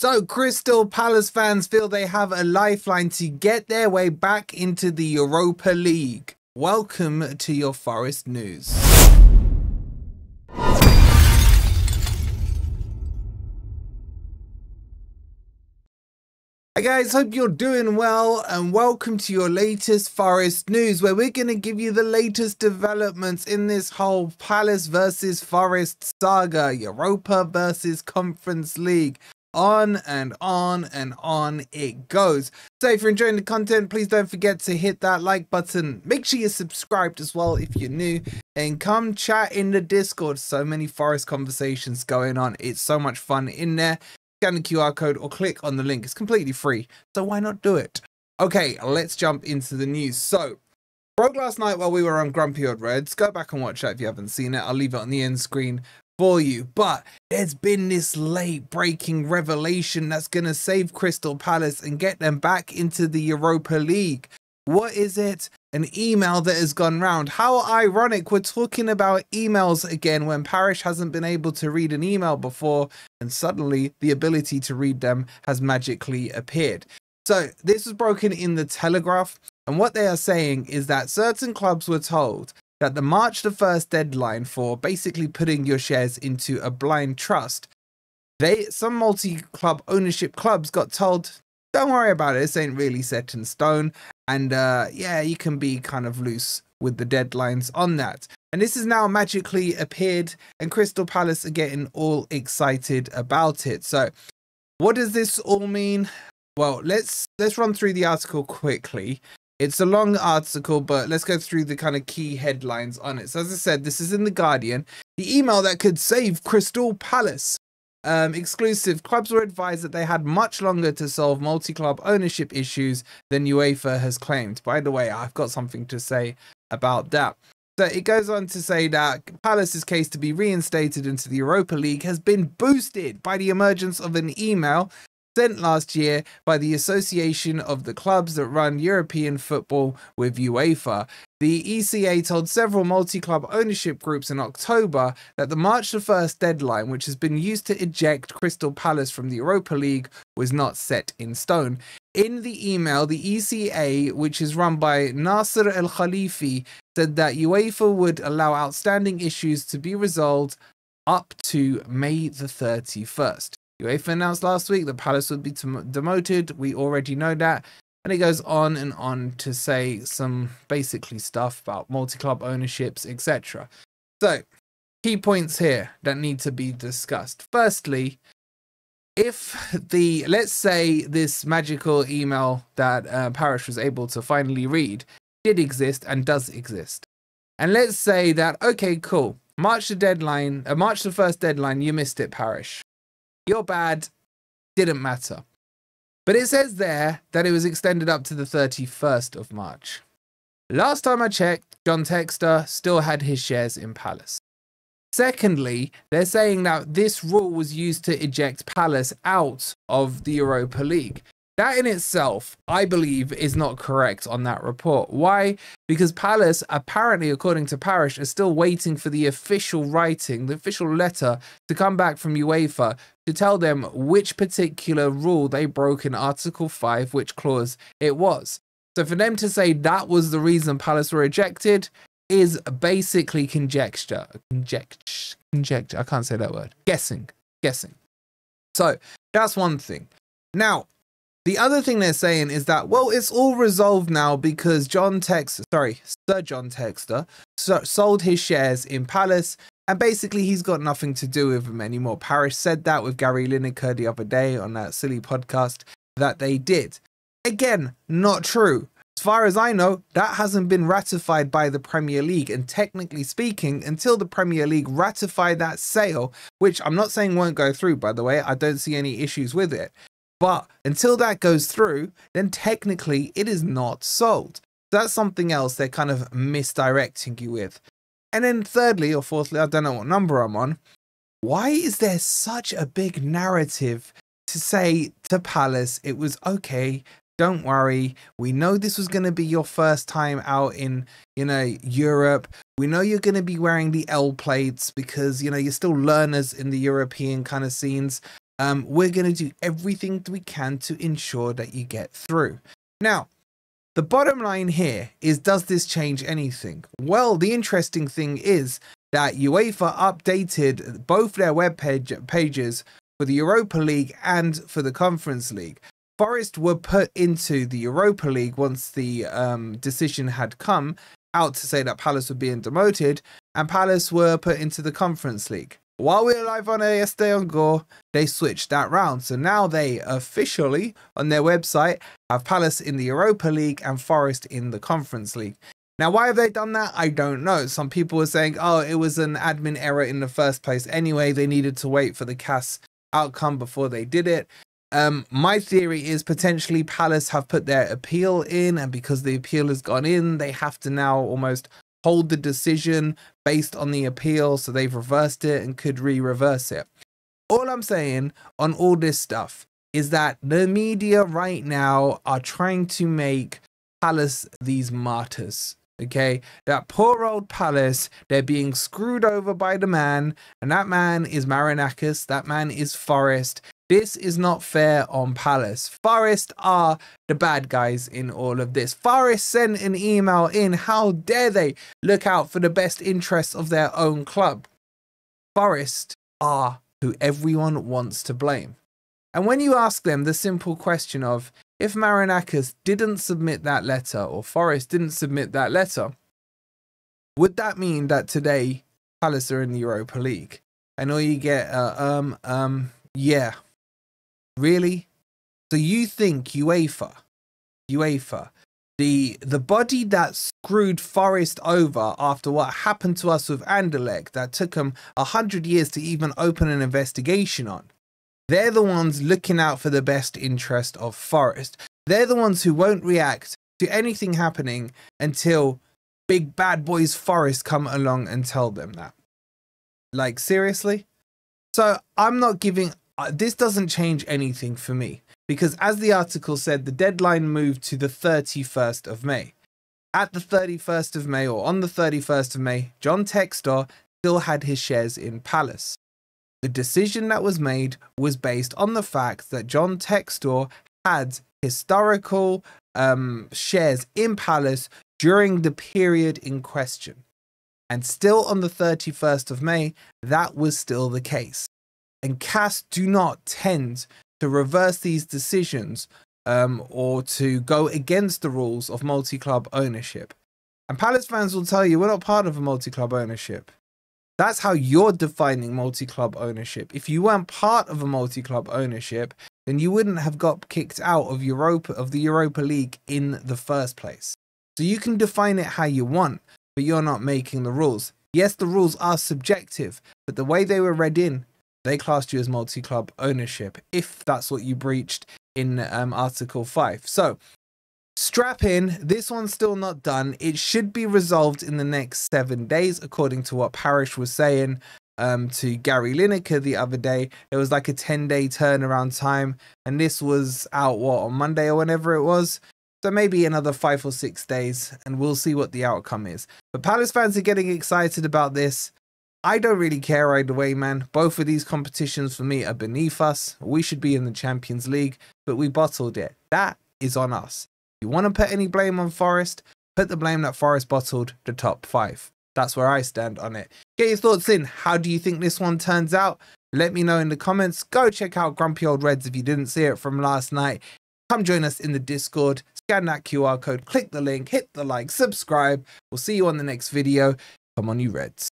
So Crystal Palace fans feel they have a lifeline to get their way back into the Europa League. Welcome to your Forest news. Hi guys, hope you're doing well and welcome to your latest Forest news, where we're going to give you the latest developments in this whole Palace versus Forest saga, Europa versus Conference League. On and on and on it goes. So if you're enjoying the content, please don't forget to hit that like button. Make sure you're subscribed as well if you're new, and come chat in the Discord. So many Forest conversations going on. It's so much fun in there. Scan the QR code or click on the link. It's completely free, so why not do it? Okay, let's jump into the news. So broke last night while we were on Grumpy Old Reds. Go back and watch that if you haven't seen it. I'll leave it on the end screen for you. But there's been this late breaking revelation that's going to save Crystal Palace and get them back into the Europa League. What is it? An email that has gone round. How ironic, we're talking about emails again when Parish hasn't been able to read an email before, and suddenly the ability to read them has magically appeared. So this was broken in the Telegraph, and what they are saying is that certain clubs were told that the March the 1st deadline for basically putting your shares into a blind trust, some multi-club ownership clubs got told, don't worry about it, this ain't really set in stone, and yeah, you can be kind of loose with the deadlines on that. And this has now magically appeared, and Crystal Palace are getting all excited about it. So what does this all mean? Well, let's run through the article quickly. It's a long article, but let's go through the kind of key headlines on it. So as I said, this is in The Guardian. The email that could save Crystal Palace. Exclusive. Clubs were advised that they had much longer to solve multi-club ownership issues than UEFA has claimed. By the way, I've got something to say about that. So it goes on to say that Palace's case to be reinstated into the Europa League has been boosted by the emergence of an email sent last year by the Association of the Clubs that run European football with UEFA. The ECA told several multi-club ownership groups in October that the March the 1st deadline, which has been used to eject Crystal Palace from the Europa League, was not set in stone. In the email, the ECA, which is run by Nasser El Khalifi, said that UEFA would allow outstanding issues to be resolved up to May the 31st. UEFA announced last week that Palace would be demoted. We already know that. And it goes on and on to say some basically stuff about multi-club ownerships, etc. So, key points here that need to be discussed. Firstly, if let's say this magical email that Parish was able to finally read did exist and does exist. And let's say that, okay, cool. March the 1st deadline, you missed it, Parish. You're bad, didn't matter. But it says there that it was extended up to the 31st of March. Last time I checked, John Textor still had his shares in Palace. Secondly, they're saying that this rule was used to eject Palace out of the Europa League. That in itself, I believe, is not correct on that report. Why? Because Palace, apparently, according to Parish, are still waiting for the official writing, the official letter to come back from UEFA to tell them which particular rule they broke in Article 5, which clause it was. So for them to say that was the reason Palace were ejected is basically conjecture. Conjecture. I can't say that word. Guessing. So that's one thing. Now, the other thing they're saying is that, well, it's all resolved now because Sir John Textor sold his shares in Palace, and basically he's got nothing to do with them anymore. Parish said that with Gary Lineker the other day on that silly podcast that they did. Again, not true. As far as I know, that hasn't been ratified by the Premier League, and technically speaking, until the Premier League ratify that sale, which I'm not saying won't go through, by the way, I don't see any issues with it. But until that goes through, then technically it is not sold. That's something else they're kind of misdirecting you with. And then thirdly or fourthly, I don't know what number I'm on, why is there such a big narrative to say to Palace, it was okay, don't worry, we know this was going to be your first time out in, Europe. We know you're going to be wearing the L plates because, you're still learners in the European kind of scenes. we're going to do everything we can to ensure that you get through. Now, the bottom line here is, does this change anything? Well, the interesting thing is that UEFA updated both their web pages for the Europa League and for the Conference League. Forest were put into the Europa League once the decision had come out to say that Palace were being demoted, and Palace were put into the Conference League. While we were live on air yesterday on Gore, they switched that round. So now they officially, on their website, have Palace in the Europa League and Forest in the Conference League. Now, why have they done that? I don't know. Some people were saying, oh, it was an admin error in the first place. Anyway, they needed to wait for the CAS outcome before they did it. My theory is potentially Palace have put their appeal in, and because the appeal has gone in, they have to now almost hold the decision based on the appeal, so they've reversed it and could re-reverse it. All I'm saying on all this stuff is that the media right now are trying to make Palace these martyrs. Okay, that poor old Palace, they're being screwed over by the man, and that man is Marinakis, that man is Forest. This is not fair on Palace. Forest are the bad guys in all of this. Forest sent an email in. How dare they look out for the best interests of their own club? Forest are who everyone wants to blame. And when you ask them the simple question of, if Marinakis didn't submit that letter, or Forest didn't submit that letter, would that mean that today Palace are in the Europa League? And all you get, yeah. Really? So you think UEFA, the body that screwed Forest over after what happened to us with Anderlecht, that took them 100 years to even open an investigation on, they're the ones looking out for the best interest of Forest. They're the ones who won't react to anything happening until big bad boys Forest come along and tell them that. Like, seriously? So I'm not giving... this doesn't change anything for me, because as the article said, the deadline moved to the 31st of May. At the 31st of May, or on the 31st of May, John Textor still had his shares in Palace. The decision that was made was based on the fact that John Textor had historical shares in Palace during the period in question. And still on the 31st of May, that was still the case. And CAS do not tend to reverse these decisions or to go against the rules of multi-club ownership. And Palace fans will tell you, we're not part of a multi-club ownership. That's how you're defining multi-club ownership. If you weren't part of a multi-club ownership, then you wouldn't have got kicked out of the Europa League in the first place. So you can define it how you want, but you're not making the rules. Yes, the rules are subjective, but the way they were read in, they classed you as multi-club ownership, if that's what you breached in Article 5. So, strap in. This one's still not done. It should be resolved in the next 7 days, according to what Parish was saying to Gary Lineker the other day. It was like a 10-day turnaround time, and this was out, what, on Monday or whenever it was? So maybe another 5 or 6 days, and we'll see what the outcome is. But Palace fans are getting excited about this. I don't really care either way, man. Both of these competitions for me are beneath us. We should be in the Champions League, but we bottled it. That is on us. If you want to put any blame on Forest, put the blame that Forest bottled the top 5. That's where I stand on it. Get your thoughts in. How do you think this one turns out? Let me know in the comments. Go check out Grumpy Old Reds if you didn't see it from last night. Come join us in the Discord. Scan that QR code, click the link, hit the like, subscribe. We'll see you on the next video. Come on, you Reds.